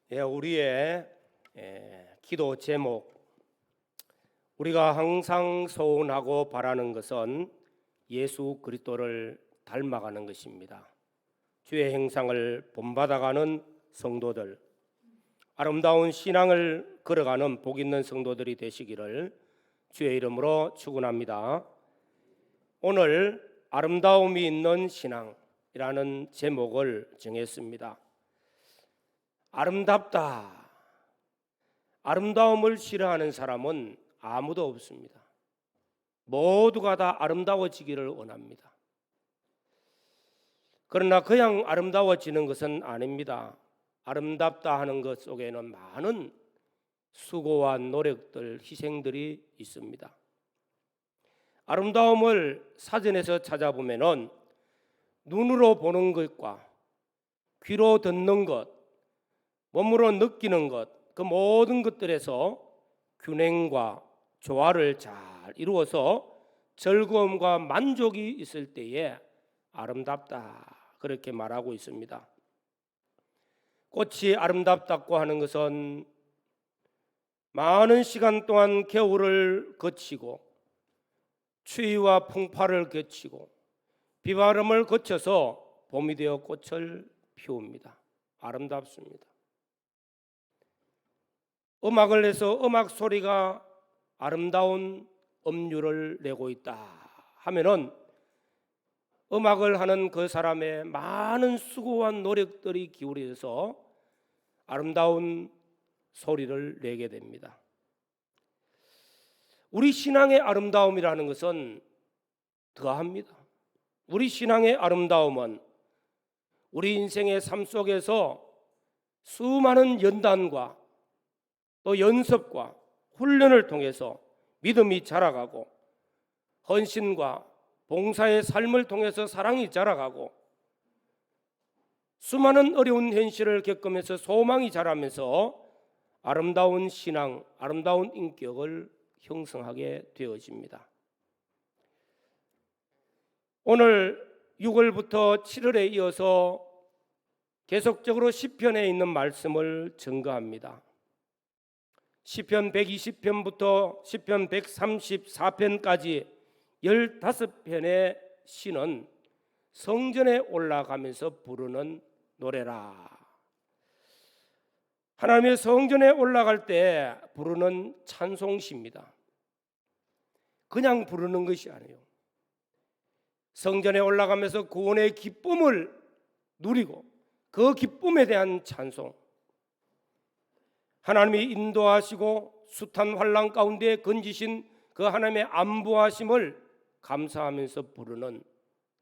우리의 기도 제목, 우리가 항상 소원하고 바라는 것은 예수 그리스도를 닮아가는 것입니다. 주의 행상을 본받아가는 성도들, 아름다운 신앙을 걸어가는 복 있는 성도들이 되시기를 주의 이름으로 축원합니다. 오늘 아름다움이 있는 신앙이라는 제목을 정했습니다. 아름답다. 아름다움을 싫어하는 사람은 아무도 없습니다. 모두가 다 아름다워지기를 원합니다. 그러나 그냥 아름다워지는 것은 아닙니다. 아름답다 하는 것 속에는 많은 수고와 노력들, 희생들이 있습니다. 아름다움을 사전에서 찾아보면은 눈으로 보는 것과 귀로 듣는 것, 몸으로 느끼는 것, 그 모든 것들에서 균형과 조화를 잘 이루어서 즐거움과 만족이 있을 때에 아름답다, 그렇게 말하고 있습니다. 꽃이 아름답다고 하는 것은 많은 시간 동안 겨울을 거치고 추위와 풍파를 거치고 비바람을 거쳐서 봄이 되어 꽃을 피웁니다. 아름답습니다. 음악을 해서 음악 소리가 아름다운 음률을 내고 있다 하면은 음악을 하는 그 사람의 많은 수고와 노력들이 기울여져서 아름다운 소리를 내게 됩니다. 우리 신앙의 아름다움이라는 것은 더합니다. 우리 신앙의 아름다움은 우리 인생의 삶 속에서 수많은 연단과 또 연습과 훈련을 통해서 믿음이 자라가고 헌신과 봉사의 삶을 통해서 사랑이 자라가고 수많은 어려운 현실을 겪으면서 소망이 자라면서 아름다운 신앙, 아름다운 인격을 형성하게 되어집니다. 오늘 6월부터 7월에 이어서 계속적으로 시편에 있는 말씀을 증거합니다. 시편 120편부터 시편 134편까지 15편의 시는 성전에 올라가면서 부르는 노래라. 하나님의 성전에 올라갈 때 부르는 찬송시입니다. 그냥 부르는 것이 아니에요. 성전에 올라가면서 구원의 기쁨을 누리고 그 기쁨에 대한 찬송, 하나님이 인도하시고 숱한 환난 가운데 건지신 그 하나님의 안보하심을 감사하면서 부르는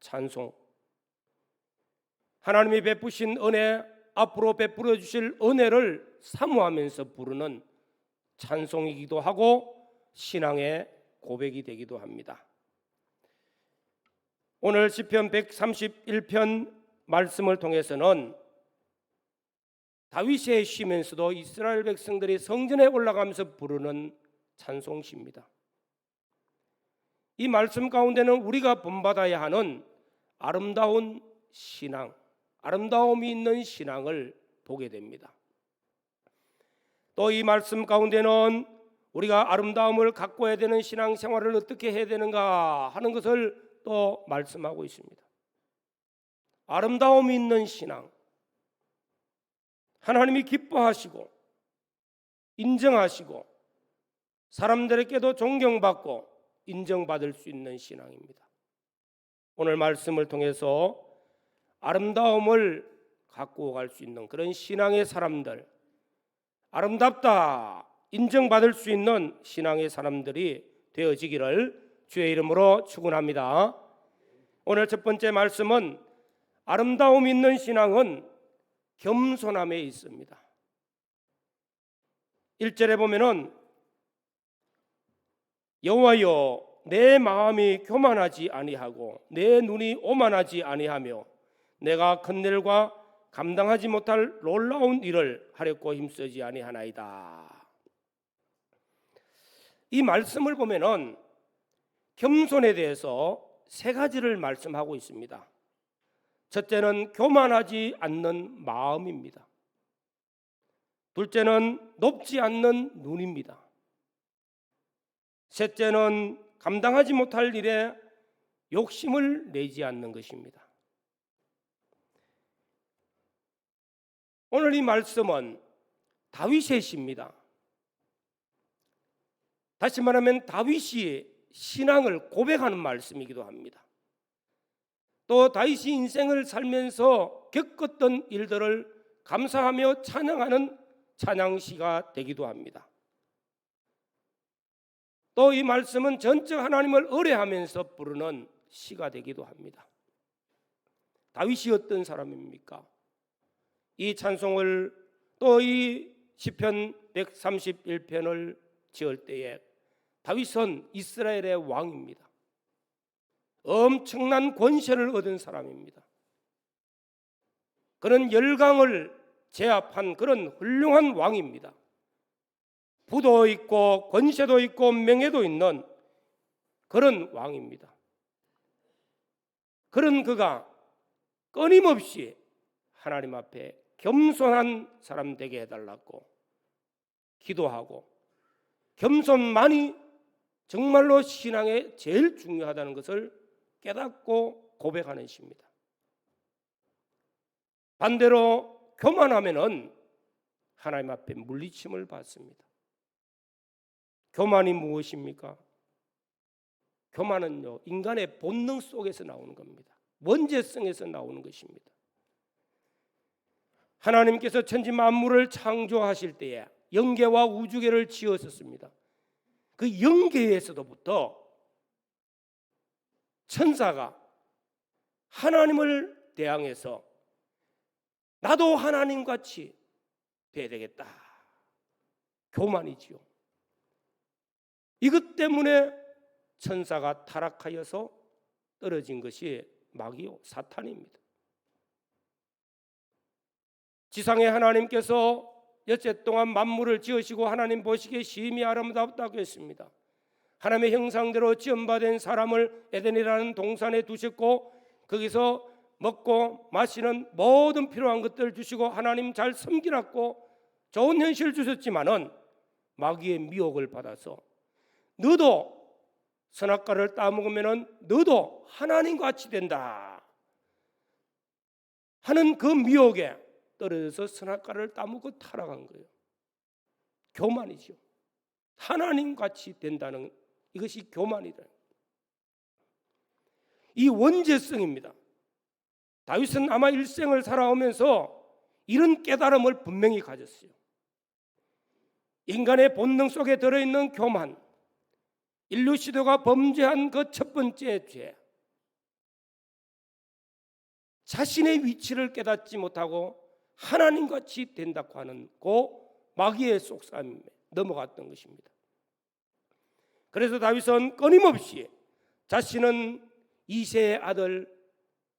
찬송, 하나님이 베푸신 은혜, 앞으로 베풀어 주실 은혜를 사모하면서 부르는 찬송이기도 하고 신앙의 고백이 되기도 합니다. 오늘 시편 131편 말씀을 통해서는 다윗의 시면서도 이스라엘 백성들이 성전에 올라가면서 부르는 찬송시입니다. 이 말씀 가운데는 우리가 본받아야 하는 아름다운 신앙, 아름다움이 있는 신앙을 보게 됩니다. 또 이 말씀 가운데는 우리가 아름다움을 가꿔야 되는 신앙생활을 어떻게 해야 되는가 하는 것을 또 말씀하고 있습니다. 아름다움이 있는 신앙, 하나님이 기뻐하시고 인정하시고 사람들에게도 존경받고 인정받을 수 있는 신앙입니다. 오늘 말씀을 통해서 아름다움을 갖고 갈 수 있는 그런 신앙의 사람들, 아름답다 인정받을 수 있는 신앙의 사람들이 되어지기를 주의 이름으로 축원합니다. 오늘 첫 번째 말씀은 아름다움 있는 신앙은 겸손함에 있습니다. 1절에 보면은 여호와여 내 마음이 교만하지 아니하고 내 눈이 오만하지 아니하며 내가 큰 일과 감당하지 못할 놀라운 일을 하려고 힘쓰지 아니하나이다. 이 말씀을 보면은 겸손에 대해서 세 가지를 말씀하고 있습니다. 첫째는 교만하지 않는 마음입니다. 둘째는 높지 않는 눈입니다. 셋째는 감당하지 못할 일에 욕심을 내지 않는 것입니다. 오늘 이 말씀은 다윗의 시입니다. 다시 말하면 다윗이 신앙을 고백하는 말씀이기도 합니다. 또 다윗이 인생을 살면서 겪었던 일들을 감사하며 찬양하는 찬양시가 되기도 합니다. 또 이 말씀은 전적 하나님을 의뢰하면서 부르는 시가 되기도 합니다. 다윗이 어떤 사람입니까? 이 찬송을 또 이 시편 131편을 지을 때에 다윗은 이스라엘의 왕입니다. 엄청난 권세를 얻은 사람입니다. 그는 열강을 제압한 그런 훌륭한 왕입니다. 부도 있고 권세도 있고 명예도 있는 그런 왕입니다. 그런 그가 끊임없이 하나님 앞에 겸손한 사람 되게 해달라고 기도하고, 겸손만이 정말로 신앙에 제일 중요하다는 것을 깨닫고 고백하는 시입니다. 반대로 교만하면은 하나님 앞에 물리침을 받습니다. 교만이 무엇입니까? 교만은요, 인간의 본능 속에서 나오는 겁니다. 원죄성에서 나오는 것입니다. 하나님께서 천지 만물을 창조하실 때에 영계와 우주계를 지으셨습니다. 그 영계에서부터 천사가 하나님을 대항해서 나도 하나님같이 돼야 되겠다. 교만이지요. 이것 때문에 천사가 타락하여서 떨어진 것이 마귀요, 사탄입니다. 지상의 하나님께서 여째 동안 만물을 지으시고 하나님 보시기에 심히 아름답다고 했습니다. 하나님의 형상대로 지음받은 사람을 에덴이라는 동산에 두셨고 거기서 먹고 마시는 모든 필요한 것들을 주시고 하나님 잘 섬기라고 좋은 현실을 주셨지만은 마귀의 미혹을 받아서 너도 선악과를 따먹으면은 너도 하나님같이 된다 하는 그 미혹에 떨어져서 선악과를 따먹고 타락한 거예요. 교만이죠. 하나님같이 된다는 이것이 교만이다. 이 원죄성입니다. 다윗은 아마 일생을 살아오면서 이런 깨달음을 분명히 가졌어요. 인간의 본능 속에 들어있는 교만, 인류 시대가 범죄한 그 첫 번째 죄, 자신의 위치를 깨닫지 못하고 하나님같이 된다고 하는 그 마귀의 속삭임에 넘어갔던 것입니다. 그래서 다윗은 끊임없이 자신은 이새의 아들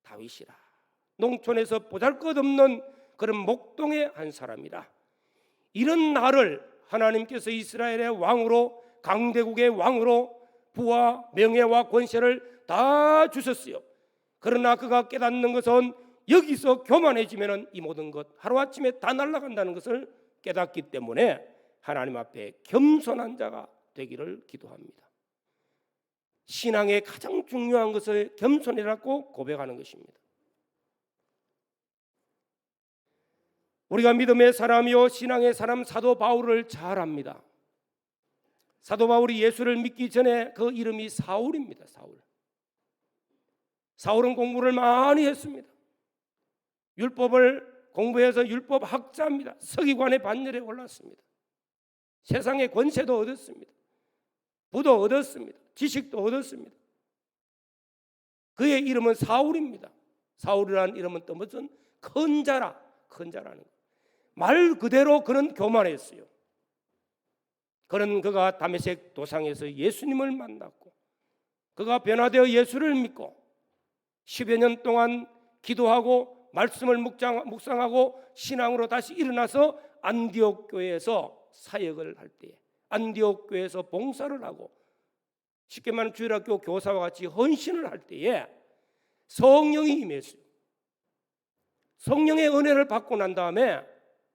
다윗이라, 농촌에서 보잘것없는 그런 목동의 한 사람이라, 이런 나를 하나님께서 이스라엘의 왕으로, 강대국의 왕으로 부와 명예와 권세를 다 주셨어요. 그러나 그가 깨닫는 것은 여기서 교만해지면 이 모든 것 하루아침에 다 날아간다는 것을 깨닫기 때문에 하나님 앞에 겸손한 자가 되기를 기도합니다. 신앙의 가장 중요한 것을 겸손이라고 고백하는 것입니다. 우리가 믿음의 사람이요 신앙의 사람 사도 바울을 잘 압니다. 사도 바울이 예수를 믿기 전에 그 이름이 사울입니다. 사울은 공부를 많이 했습니다. 율법을 공부해서 율법 학자입니다. 서기관의 반열에 올랐습니다. 세상의 권세도 얻었습니다. 부도 얻었습니다. 지식도 얻었습니다. 그의 이름은 사울입니다. 사울이라는 이름은 또 무슨 큰 자라는 거. 말 그대로 그는 교만했어요. 그는 그가 다메섹 도상에서 예수님을 만났고 그가 변화되어 예수를 믿고 10여 년 동안 기도하고 말씀을 묵상하고 신앙으로 다시 일어나서 안디옥 교회에서 사역을 할 때에, 안디옥 교회에서 봉사를 하고 쉽게 말하면 주일학교 교사와 같이 헌신을 할 때에 성령이 임했어요. 성령의 은혜를 받고 난 다음에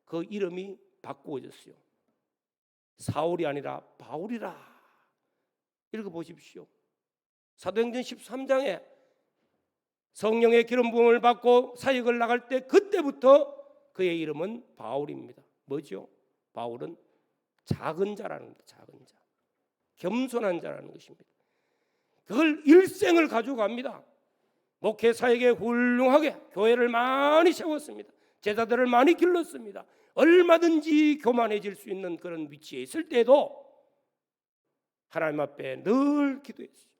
그 이름이 바꾸어졌어요. 사울이 아니라 바울이라. 읽어보십시오. 사도행전 13장에 성령의 기름 부음을 받고 사역을 나갈 때 그때부터 그의 이름은 바울입니다. 뭐죠? 바울은 작은 자라는 겁니다. 작은 자. 겸손한 자라는 것입니다. 그걸 일생을 가지고 갑니다. 목회 사역에 훌륭하게 교회를 많이 세웠습니다. 제자들을 많이 길렀습니다. 얼마든지 교만해질 수 있는 그런 위치에 있을 때도 하나님 앞에 늘 기도했어요.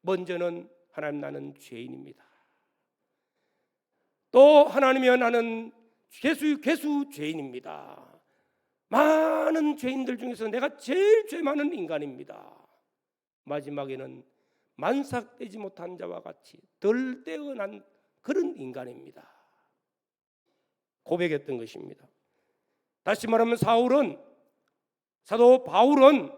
먼저는 하나님, 나는 죄인입니다. 또 하나님이여, 나는 괴수 죄인입니다. 많은 죄인들 중에서 내가 제일 죄 많은 인간입니다. 마지막에는 만삭되지 못한 자와 같이 덜 떼어난 그런 인간입니다. 고백했던 것입니다. 다시 말하면 사도 바울은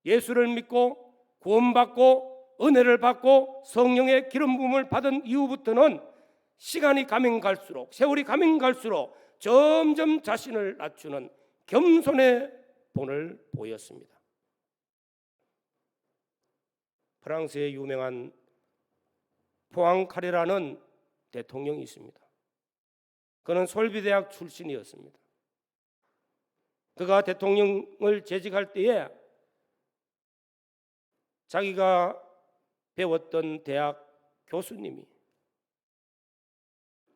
예수를 믿고 구원받고 은혜를 받고 성령의 기름 부음을 받은 이후부터는 시간이 가면 갈수록, 세월이 가면 갈수록 점점 자신을 낮추는 겸손의 본을 보였습니다. 프랑스의 유명한 포앙카레라는 대통령이 있습니다. 그는 솔비대학 출신이었습니다. 그가 대통령을 재직할 때에 자기가 배웠던 대학 교수님이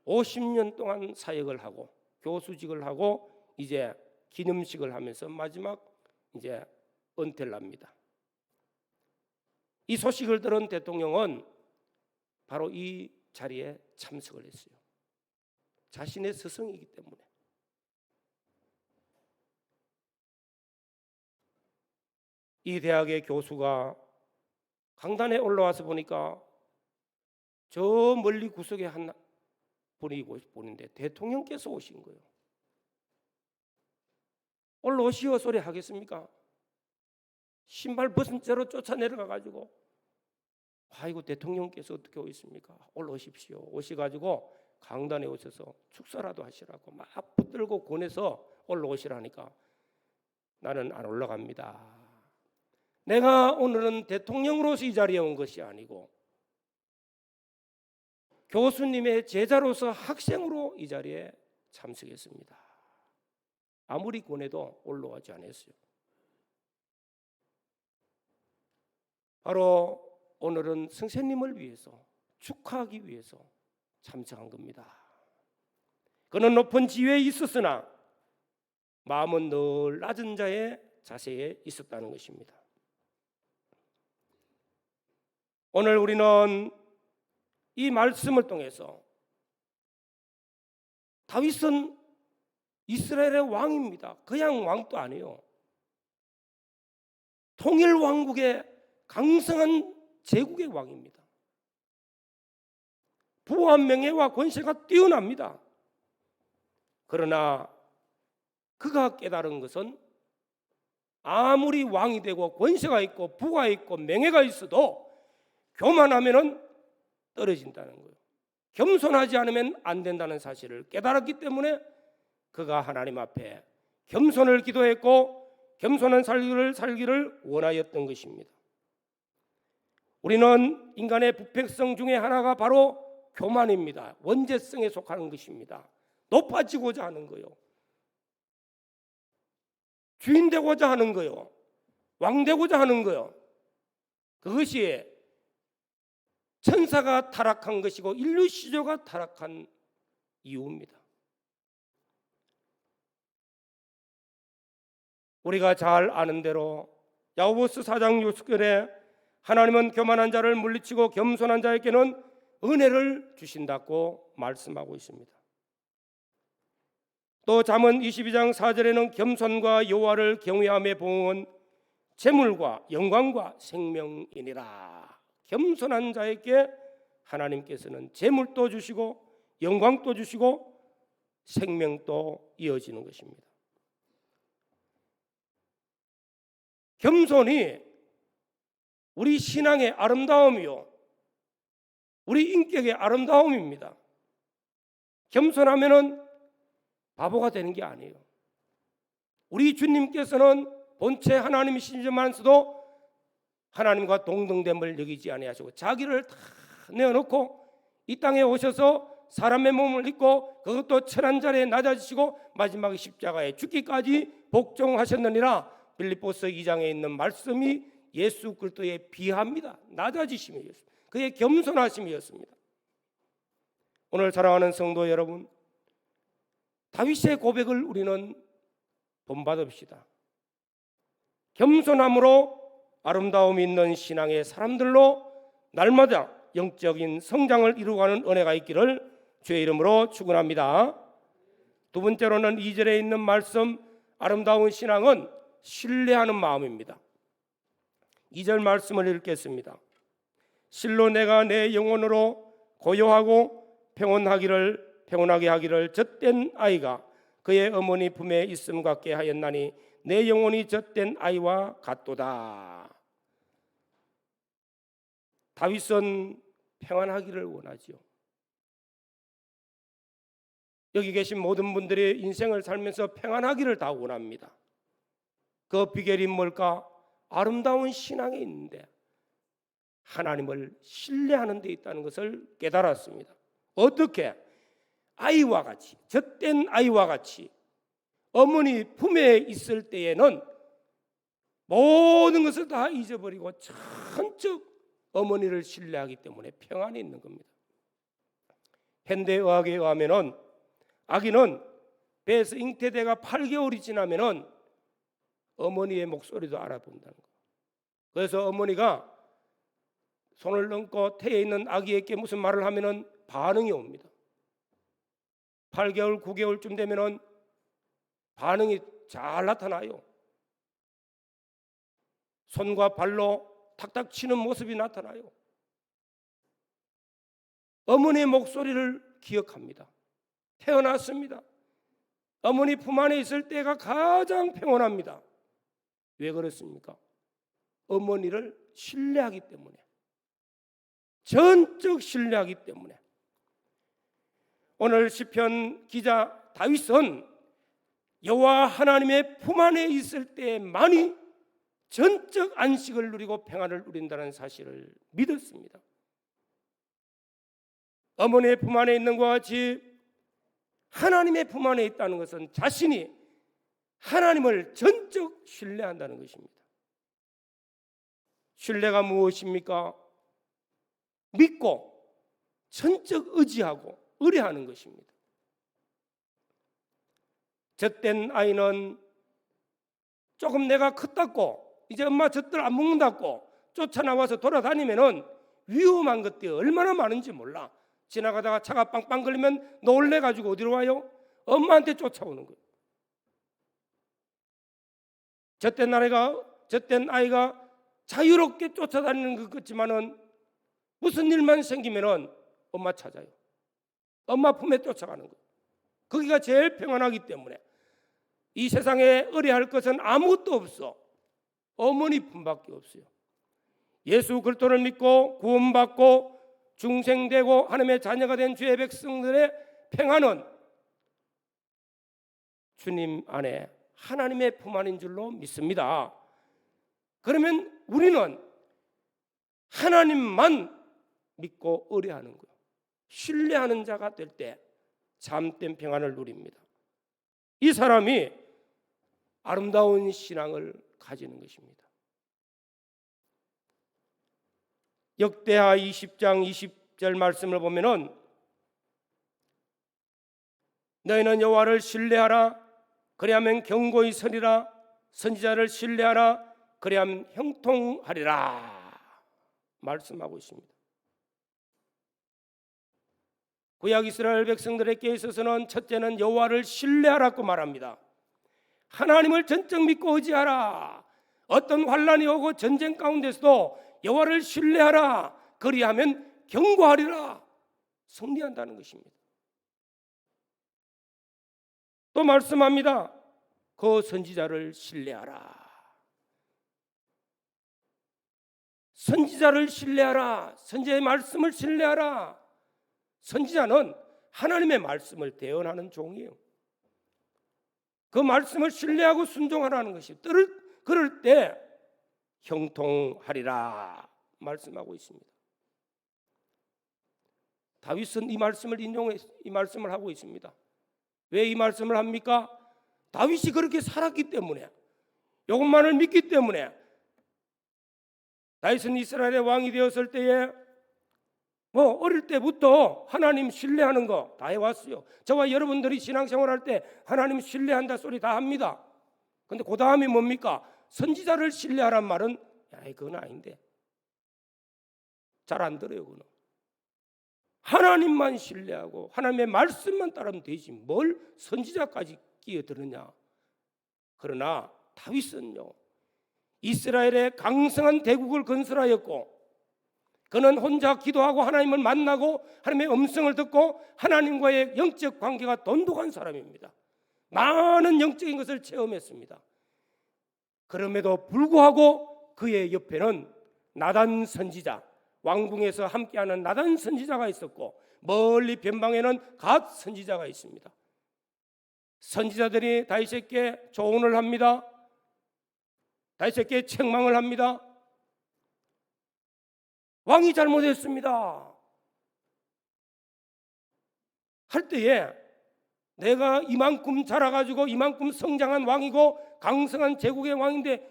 50년 동안 사역을 하고 교수직을 하고 이제 기념식을 하면서 마지막 이제 은퇴를 합니다. 이 소식을 들은 대통령은 바로 이 자리에 참석을 했어요. 자신의 스승이기 때문에. 이 대학의 교수가 강단에 올라와서 보니까 저 멀리 구석에 한 분이 보는데 대통령께서 오신 거예요. 올라오시오 소리 하겠습니까? 신발 벗은 채로 쫓아 내려가 가지고, 아이고 대통령께서 어떻게 오셨습니까? 올라오십시오. 오셔가지고 강단에 오셔서 축사라도 하시라고 막 붙들고 권해서 올라오시라니까 나는 안 올라갑니다. 내가 오늘은 대통령으로서 이 자리에 온 것이 아니고 교수님의 제자로서 학생으로 이 자리에 참석했습니다. 아무리 권해도 올라가지 않았어요. 바로 오늘은 선생님을 위해서 축하하기 위해서 참석한 겁니다. 그는 높은 지위에 있었으나 마음은 늘 낮은 자의 자세에 있었다는 것입니다. 오늘 우리는 이 말씀을 통해서 다윗은 이스라엘의 왕입니다. 그냥 왕도 아니에요. 통일 왕국의 강성한 제국의 왕입니다. 부와 명예와 권세가 뛰어납니다. 그러나 그가 깨달은 것은 아무리 왕이 되고 권세가 있고 부가 있고 명예가 있어도 교만하면은 떨어진다는 거예요. 겸손하지 않으면 안 된다는 사실을 깨달았기 때문에 그가 하나님 앞에 겸손을 기도했고 겸손한 삶을 살기를 원하였던 것입니다. 우리는 인간의 부패성 중에 하나가 바로 교만입니다. 원죄성에 속하는 것입니다. 높아지고자 하는 거요. 주인 되고자 하는 거요. 왕 되고자 하는 거요. 그것이 천사가 타락한 것이고 인류 시조가 타락한 이유입니다. 우리가 잘 아는 대로 야고보서 4장 6절에 하나님은 교만한 자를 물리치고 겸손한 자에게는 은혜를 주신다고 말씀하고 있습니다. 또 잠언 22장 4절에는 겸손과 여호와를 경외함의 보응은 재물과 영광과 생명이니라. 겸손한 자에게 하나님께서는 재물도 주시고 영광도 주시고 생명도 이어지는 것입니다. 겸손이 우리 신앙의 아름다움이요, 우리 인격의 아름다움입니다. 겸손하면은 바보가 되는 게 아니에요. 우리 주님께서는 본체 하나님이시지만서도 하나님과 동등됨을 여기지 아니하시고 자기를 다 내어놓고 이 땅에 오셔서 사람의 몸을 입고 그것도 천한 자리에 낮아지시고 마지막에 십자가에 죽기까지 복종하셨느니라. 빌립보서 2장에 있는 말씀이 예수 그리스도의 비하입니다. 낮아지심이었습니다. 그의 겸손하심이었습니다. 오늘 사랑하는 성도 여러분, 다윗의 고백을 우리는 본받읍시다. 겸손함으로 아름다움이 있는 신앙의 사람들로 날마다 영적인 성장을 이루어가는 은혜가 있기를 주의 이름으로 축원합니다. 두 번째로는 2절에 있는 말씀, 아름다운 신앙은 신뢰하는 마음입니다. 2절 말씀을 읽겠습니다. 실로 내가 내 영혼으로 고요하고 평온하게 하기를 젖된 아이가 그의 어머니 품에 있음 같게 하였나니 내 영혼이 젖된 아이와 같도다. 다윗은 평안하기를 원하지요. 여기 계신 모든 분들이 인생을 살면서 평안하기를 다 원합니다. 그 비결이 뭘까? 아름다운 신앙에 있는데 하나님을 신뢰하는 데 있다는 것을 깨달았습니다. 어떻게? 아이와 같이, 젖된 아이와 같이 어머니 품에 있을 때에는 모든 것을 다 잊어버리고 천적 어머니를 신뢰하기 때문에 평안이 있는 겁니다. 현대의학에 의하면은 아기는 배에서 잉태대가 8개월이 지나면은 어머니의 목소리도 알아본다는 거. 그래서 어머니가 손을 얹고 태에 있는 아기에게 무슨 말을 하면은 반응이 옵니다. 8개월, 9개월쯤 되면은 반응이 잘 나타나요. 손과 발로 탁탁 치는 모습이 나타나요. 어머니의 목소리를 기억합니다. 태어났습니다. 어머니 품 안에 있을 때가 가장 평온합니다. 왜 그렇습니까? 어머니를 신뢰하기 때문에, 전적 신뢰하기 때문에. 오늘 시편 기자 다윗은 여호와 하나님의 품 안에 있을 때만이 전적 안식을 누리고 평안을 누린다는 사실을 믿었습니다. 어머니의 품 안에 있는 것과 같이 하나님의 품 안에 있다는 것은 자신이 하나님을 전적 신뢰한다는 것입니다. 신뢰가 무엇입니까? 믿고 전적 의지하고 의뢰하는 것입니다. 젖된 아이는 조금 내가 컸다고 이제 엄마 젖들 안 먹는다고 쫓아나와서 돌아다니면은 위험한 것들이 얼마나 많은지 몰라. 지나가다가 차가 빵빵 걸리면 놀래가지고 어디로 와요? 엄마한테 쫓아오는 거예요. 젖된 아이가 자유롭게 쫓아다니는 것 같지만은 무슨 일만 생기면은 엄마 찾아요. 엄마 품에 쫓아가는 거예요. 거기가 제일 평안하기 때문에 이 세상에 의뢰할 것은 아무것도 없어. 어머니 품밖에 없어요. 예수 그리스도를 믿고 구원받고 중생되고 하나님의 자녀가 된 주의 백성들의 평안은 주님 안에 하나님의 품 안인 줄로 믿습니다. 그러면 우리는 하나님만 믿고 의뢰하는 거예요. 신뢰하는 자가 될 때 참된 평안을 누립니다. 이 사람이 아름다운 신앙을 가지는 것입니다. 역대하 20장 20절 말씀을 보면은 너희는 여호와를 신뢰하라 그리하면 견고히 서리라 선지자를 신뢰하라 그리하면 형통하리라 말씀하고 있습니다. 구약 이스라엘 백성들에게 있어서는 첫째는 여호와를 신뢰하라고 말합니다. 하나님을 전적 믿고 의지하라. 어떤 환난이 오고 전쟁 가운데서도 여호와를 신뢰하라. 그리하면 견고하리라. 승리한다는 것입니다. 또 말씀합니다. 그 선지자를 신뢰하라. 선지자를 신뢰하라. 선지자의 말씀을 신뢰하라. 선지자는 하나님의 말씀을 대언하는 종이에요. 그 말씀을 신뢰하고 순종하라는 것이 그럴 때 형통하리라 말씀하고 있습니다. 다윗은 이 말씀을 하고 있습니다. 왜 이 말씀을 합니까? 다윗이 그렇게 살았기 때문에, 이것만을 믿기 때문에. 다윗은 이스라엘의 왕이 되었을 때에 어릴 때부터 하나님 신뢰하는 거 다 해왔어요. 저와 여러분들이 신앙생활할 때 하나님 신뢰한다 소리 다 합니다. 근데 그 다음이 뭡니까? 선지자를 신뢰하란 말은 그건 아닌데, 잘 안 들어요. 그건 하나님만 신뢰하고 하나님의 말씀만 따르면 되지 뭘 선지자까지 끼어드느냐. 그러나 다윗은요, 이스라엘의 강성한 대국을 건설하였고, 그는 혼자 기도하고 하나님을 만나고 하나님의 음성을 듣고 하나님과의 영적 관계가 돈독한 사람입니다. 많은 영적인 것을 체험했습니다. 그럼에도 불구하고 그의 옆에는 나단 선지자, 왕궁에서 함께하는 나단 선지자가 있었고, 멀리 변방에는 갓 선지자가 있습니다. 선지자들이 다윗에게 조언을 합니다. 다윗에게 책망을 합니다. 왕이 잘못했습니다 할 때에, 내가 이만큼 자라가지고 이만큼 성장한 왕이고 강성한 제국의 왕인데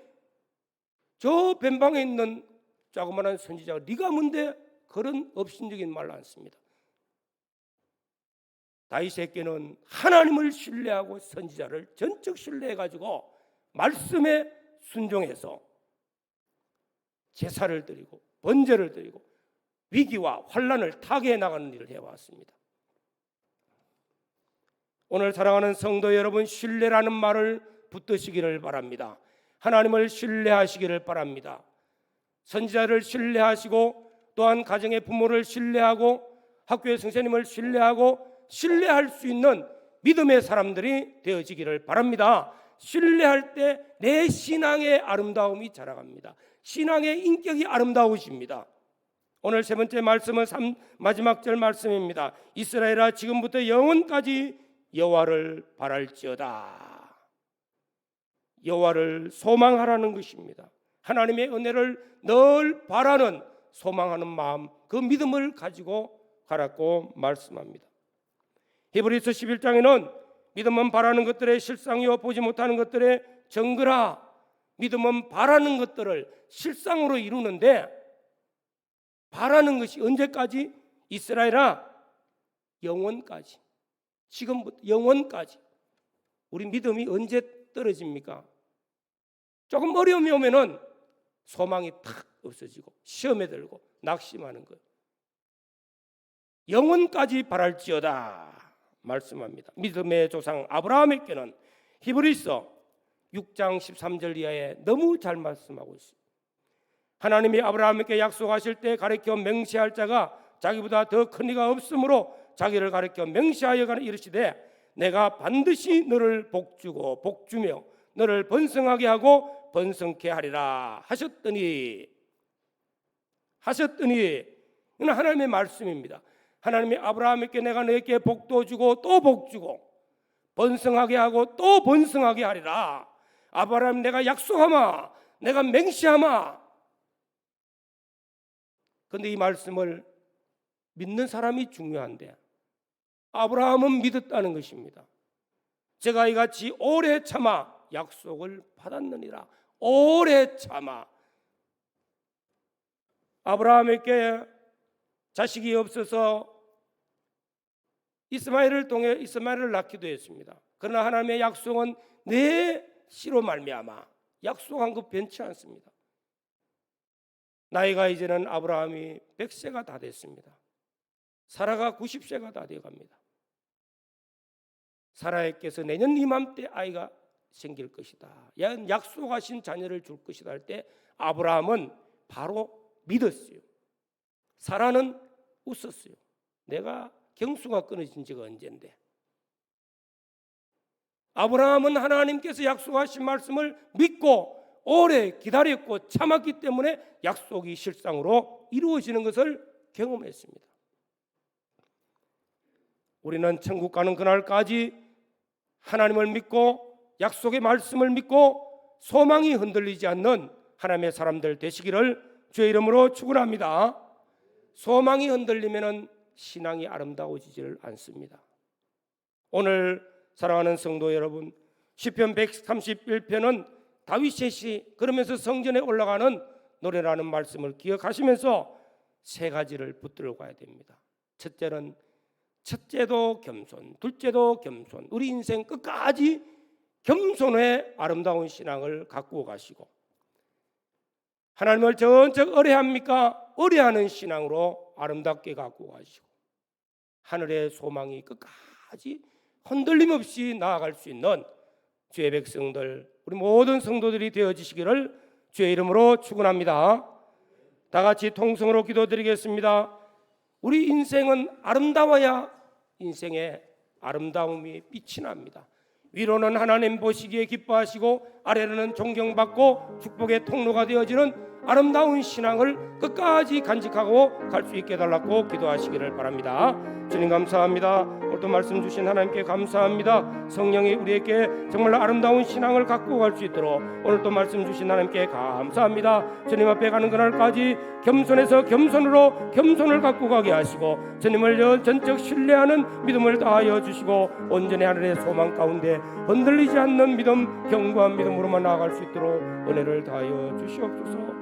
저 변방에 있는 자그마한 선지자가 네가 뭔데? 그런 업신적인 말을 않습니다. 다윗에게는 하나님을 신뢰하고 선지자를 전적 신뢰해가지고 말씀에 순종해서 제사를 드리고 번제를 드리고 위기와 환난을 타개해 나가는 일을 해왔습니다. 오늘 사랑하는 성도 여러분, 신뢰라는 말을 붙드시기를 바랍니다. 하나님을 신뢰하시기를 바랍니다. 선지자를 신뢰하시고, 또한 가정의 부모를 신뢰하고, 학교의 선생님을 신뢰하고, 신뢰할 수 있는 믿음의 사람들이 되어지기를 바랍니다. 신뢰할 때 내 신앙의 아름다움이 자라갑니다. 신앙의 인격이 아름다우십니다. 오늘 세 번째 말씀은 마지막 절 말씀입니다. 이스라엘아, 지금부터 영원까지 여호와를 바랄지어다. 여호와를 소망하라는 것입니다. 하나님의 은혜를 늘 바라는, 소망하는 마음, 그 믿음을 가지고 가라고 말씀합니다. 히브리서 11장에는 믿음은 바라는 것들의 실상이요 보지 못하는 것들의 증거라. 믿음은 바라는 것들을 실상으로 이루는데, 바라는 것이 언제까지? 이스라엘아, 영원까지. 지금부터 영원까지. 우리 믿음이 언제 떨어집니까? 조금 어려움이 오면은 소망이 탁 없어지고 시험에 들고 낙심하는 거예요. 영원까지 바랄지어다 말씀합니다. 믿음의 조상 아브라함에게는 히브리서 6장 13절 이하에 너무 잘 말씀하고 있습니다. 하나님이 아브라함에게 약속하실 때 가르쳐 맹세할 자가 자기보다 더 큰 이가 없으므로 자기를 가르쳐 맹세하여가는 이르시되, 내가 반드시 너를 복주고 복주며 너를 번성하게 하고 번성케 하리라 하셨더니 이건 하나님의 말씀입니다. 하나님이 아브라함에게 내가 너에게 복도 주고 또 복주고 번성하게 하고 또 번성하게 하리라. 아브라함, 내가 약속하마, 내가 맹세하마. 그런데 이 말씀을 믿는 사람이 중요한데, 아브라함은 믿었다는 것입니다. 제가 이같이 오래 참아 약속을 받았느니라. 오래 참아. 아브라함에게 자식이 없어서 이스마엘을 통해 이스마엘을 낳기도 했습니다. 그러나 하나님의 약속은 내 씨로 말미암아 약속한 것 변치 않습니다. 나이가 이제는 아브라함이 100세가 다 됐습니다. 사라가 90세가 다 되어갑니다. 사라에게서 내년 이맘때 아이가 생길 것이다, 약속하신 자녀를 줄 것이다 할 때 아브라함은 바로 믿었어요. 사라는 웃었어요. 내가 경수가 끊어진 지가 언젠데. 아브라함은 하나님께서 약속하신 말씀을 믿고 오래 기다렸고 참았기 때문에 약속이 실상으로 이루어지는 것을 경험했습니다. 우리는 천국 가는 그날까지 하나님을 믿고 약속의 말씀을 믿고 소망이 흔들리지 않는 하나님의 사람들 되시기를 주의 이름으로 축원합니다. 소망이 흔들리면은 신앙이 아름다워지지를 않습니다. 오늘 사랑하는 성도 여러분, 시편 131편은 다윗의 시, 그러면서 성전에 올라가는 노래라는 말씀을 기억하시면서 세 가지를 붙들어 가야 됩니다. 첫째도 겸손, 둘째도 겸손. 우리 인생 끝까지 겸손의 아름다운 신앙을 갖고 가시고, 하나님을 전적 의뢰합니까? 의뢰하는 신앙으로 아름답게 갖고 가시고, 하늘의 소망이 끝까지 흔들림 없이 나아갈 수 있는 주의 백성들, 우리 모든 성도들이 되어지시기를 주의 이름으로 축원합니다. 다 같이 통성으로 기도드리겠습니다. 우리 인생은 아름다워야 인생의 아름다움이 빛이 납니다. 위로는 하나님 보시기에 기뻐하시고 아래로는 존경받고 축복의 통로가 되어지는 아름다운 신앙을 끝까지 간직하고 갈 수 있게 해달라고 기도하시기를 바랍니다. 주님 감사합니다. 오늘도 말씀 주신 하나님께 감사합니다. 성령이 우리에게 정말 아름다운 신앙을 갖고 갈 수 있도록 오늘도 말씀 주신 하나님께 감사합니다. 주님 앞에 가는 그날까지 겸손해서 겸손으로 겸손을 갖고 가게 하시고, 주님을 전적 신뢰하는 믿음을 다하여 주시고, 온전히 하늘의 소망 가운데 흔들리지 않는 믿음, 견고한 믿음으로만 나아갈 수 있도록 은혜를 다하여 주시옵소서.